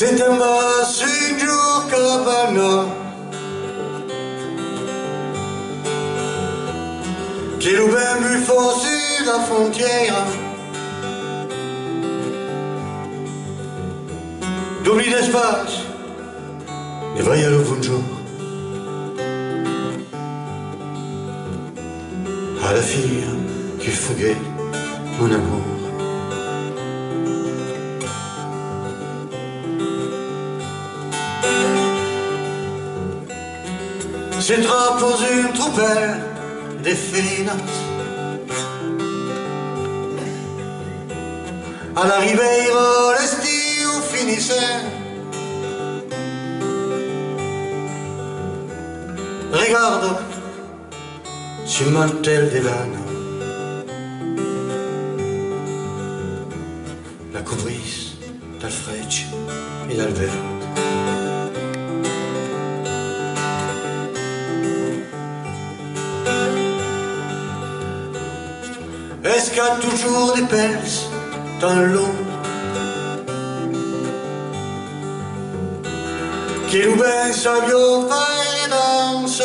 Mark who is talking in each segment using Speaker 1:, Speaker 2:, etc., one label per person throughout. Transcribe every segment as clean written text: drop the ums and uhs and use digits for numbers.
Speaker 1: Settembre su giù Cabana, che lo ben più forse la frontiera, d'oubli d'espace, ne vai allo buongiorno alla figlia che fughe mon amour. C'est trop pour une troupelle des félinas à la Ribeiro l'estiu finissait. Regarde sul mantel dell'anno la couvrise dal freccio e dal vento. Est-ce qu'il y a toujours des perles dans l'eau qui nous baissent à vieux et danse?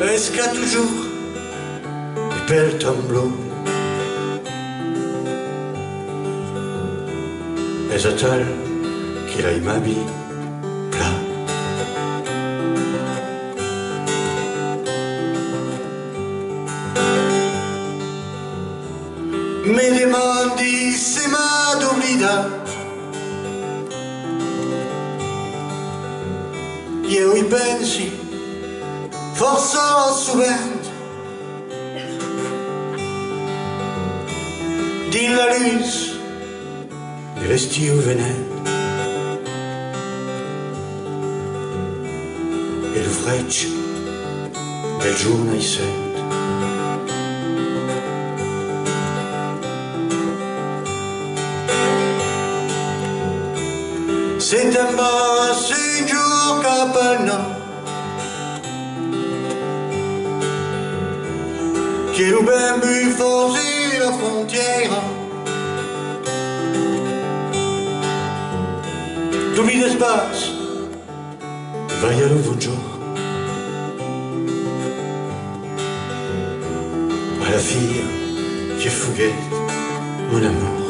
Speaker 1: Est-ce qu'il y a toujours des perles tableaux? Les hôtels qu'il a immobile plat. Mi demandi se m'ha d'oblidar. Io hi pensi força sovint dins la luz de l'estiu venent e il freccio del giorno naixent. Settembre su giù Cabana, che lo ben più forse la frontiera, d'oubli d'espace, vai allo buongiorno alla figlia che fughe mon amour.